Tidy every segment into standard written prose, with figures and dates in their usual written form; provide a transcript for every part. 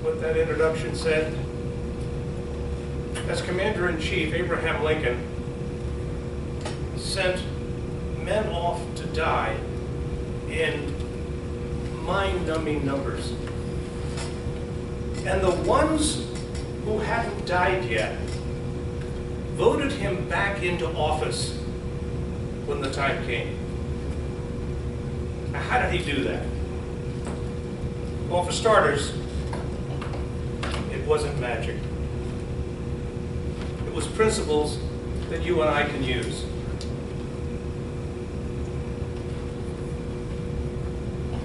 what that introduction said. As Commander-in-Chief, Abraham Lincoln sent men off to die in mind-numbing numbers. And the ones who hadn't died yet voted him back into office when the time came. Now, how did he do that? Well, for starters, it wasn't magic. It was principles that you and I can use.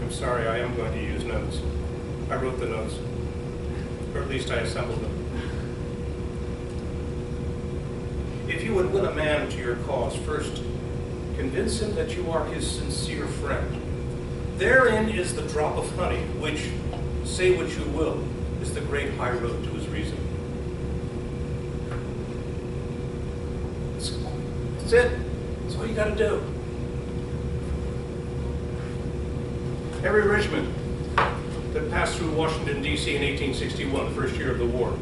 I'm sorry, I am going to use notes. I wrote the notes, or at least I assembled them. If you would win a man to your cause, first, convince him that you are his sincere friend. Therein is the drop of honey, which, say what you will, is the great high road to his reason. That's it. That's all you got to do. Every regiment that passed through Washington, D.C. in 1861, the first year of the war,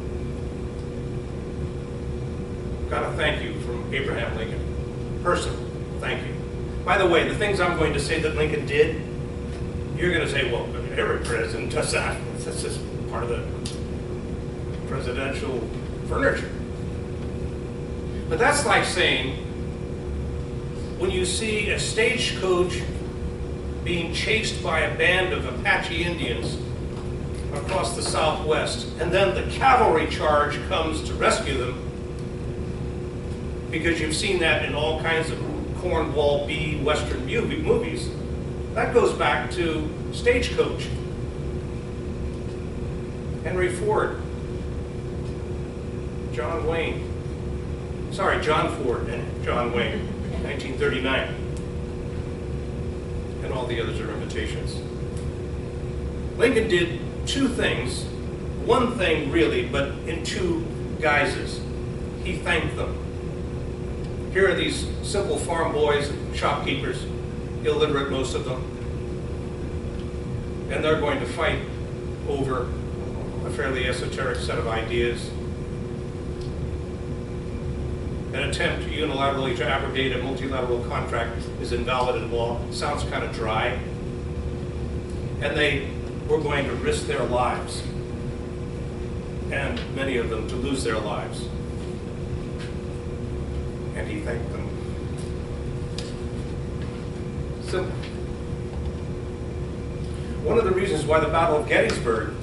got a thank you from Abraham Lincoln. Personal thank you. By the way, the things I'm going to say that Lincoln did, you're going to say, well, every president does that. That's just part of the presidential furniture. But that's like saying, when you see a stagecoach being chased by a band of Apache Indians across the Southwest, and then the cavalry charge comes to rescue them, because you've seen that in all kinds of Cornwall B Western movies, that goes back to Stagecoach. Henry Ford, John Ford and John Wayne, 1939. And all the others are imitations. Lincoln did two things, one thing really, but in two guises. He thanked them. Here are these simple farm boys, shopkeepers, illiterate most of them, and they're going to fight over a fairly esoteric set of ideas. An attempt unilaterally to abrogate a multilateral contract is invalid in law. Sounds kind of dry. And they were going to risk their lives, and many of them to lose their lives. And he thanked them. Simple. One of the reasons why the Battle of Gettysburg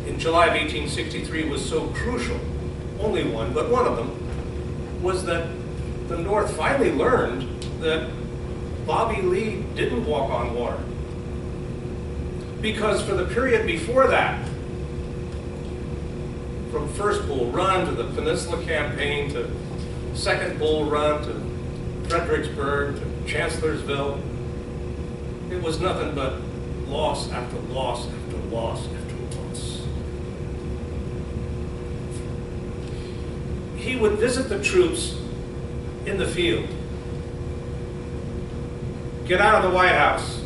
in July of 1863 was so crucial, only one, but one of them, was that the North finally learned that Bobby Lee didn't walk on water. Because for the period before that, from First Bull Run to the Peninsula Campaign to Second Bull Run to Fredericksburg to Chancellorsville, it was nothing but loss after loss after loss after loss. He would visit the troops in the field, get out of the White House,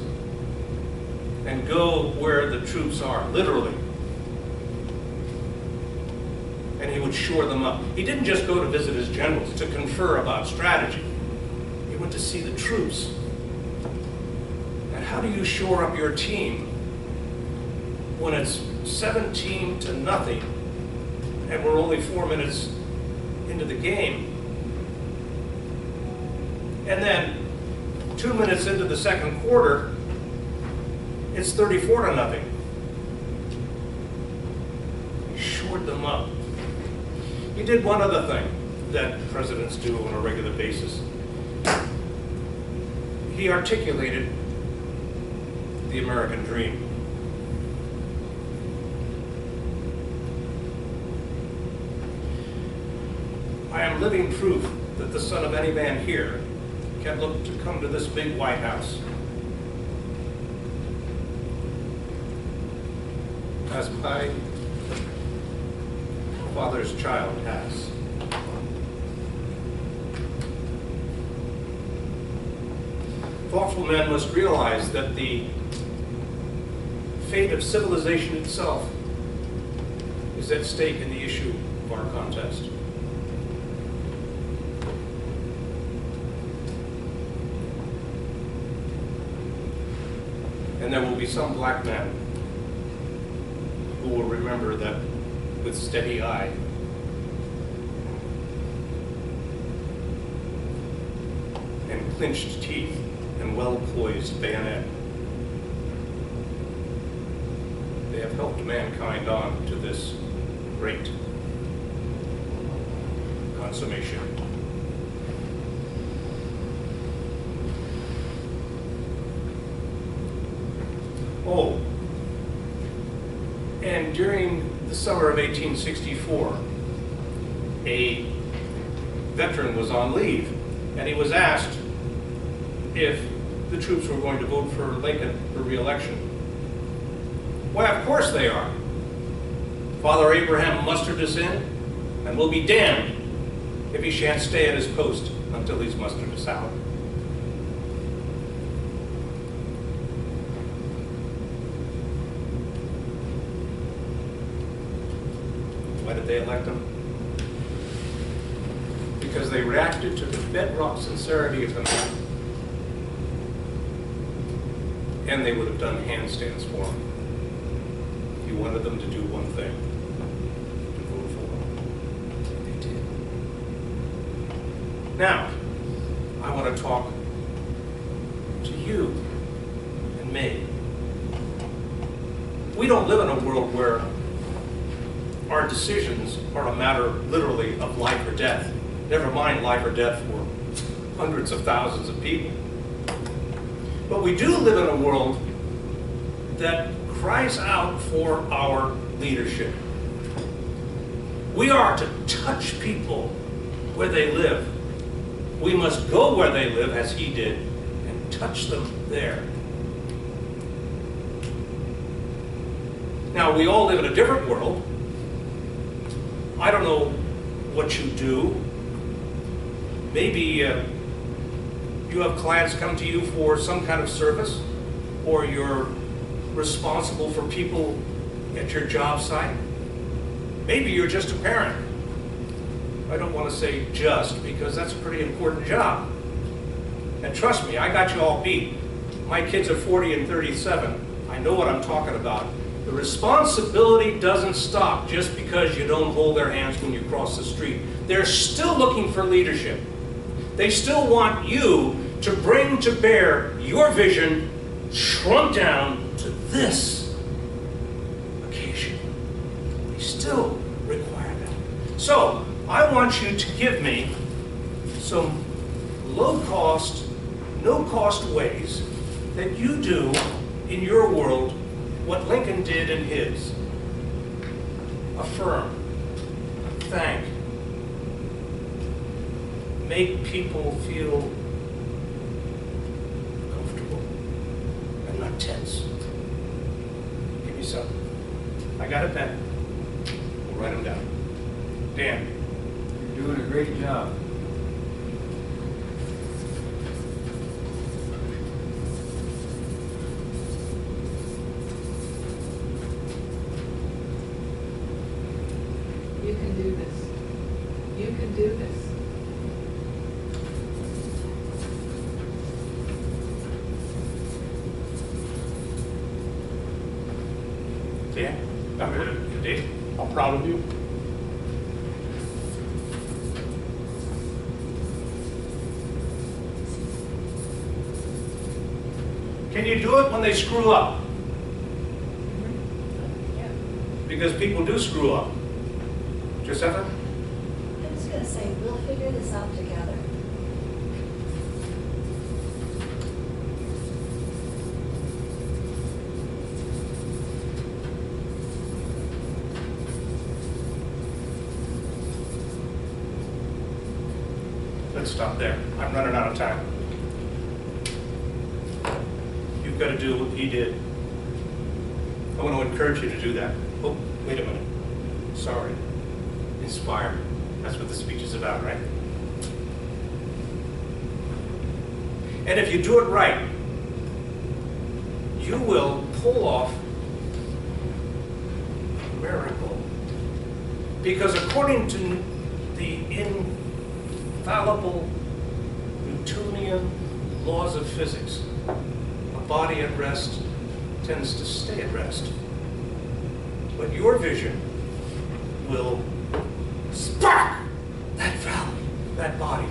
and go where the troops are, literally. And he would shore them up. He didn't just go to visit his generals to confer about strategy. He went to see the troops. And how do you shore up your team when it's 17-0 and we're only 4 minutes into the game? And then 2 minutes into the second quarter, it's 34-0. He shored them up. He did one other thing that presidents do on a regular basis. He articulated the American dream. I am living proof that the son of any man here can look to come to this big White House as my father's child has. Thoughtful men must realize that the fate of civilization itself is at stake in the issue of our contest. And there will be some black man who will remember that with steady eye and clenched teeth and well-poised bayonet, they have helped mankind on to this great consummation. Oh, and during the summer of 1864, a veteran was on leave, and he was asked if the troops were going to vote for Lincoln for re-election. Why, of course they are. Father Abraham mustered us in, and we'll be damned if he shan't stay at his post until he's mustered us out. Why did they elect him? Because they reacted to the bedrock sincerity of the man. And they would have done handstands for him. He wanted them to do one thing, to vote for him. And they did. Now, I want to talk to you and me. We don't live in a world where our decisions are a matter literally of life or death. Never mind life or death for hundreds of thousands of people. But we do live in a world that cries out for our leadership. We are to touch people where they live. We must go where they live, as he did, and touch them there. Now, we all live in a different world. I don't know what you do. Maybe you have clients come to you for some kind of service, or you're responsible for people at your job site. Maybe you're just a parent. I don't want to say just, because that's a pretty important job. And trust me, I got you all beat. My kids are 40 and 37. I know what I'm talking about. The responsibility doesn't stop just because you don't hold their hands when you cross the street. They're still looking for leadership. They still want you to bring to bear your vision shrunk down to this occasion. They still require that. So, I want you to give me some low-cost, no-cost ways that you do in your world what Lincoln did in his. Affirm, thank, make people feel comfortable and not tense. Give me some. I got a pen. We'll write them down. Dan. You're doing a great job. You can do this. You can do this. Dan, Dave, I'm proud of you. can you do it when they screw up? Yeah. Because people do screw up. Josepha? I was going to say, we'll figure this out together. Let's stop there. I'm running out of time. You've got to do what he did. I want to encourage you to do that. Oh, wait a minute. Sorry. Inspire. That's what the speech is about, right? And if you do it right, you will pull off a miracle Because according to the infallible Newtonian laws of physics, a body at rest tends to stay at rest. But your vision will spark that valve, that body,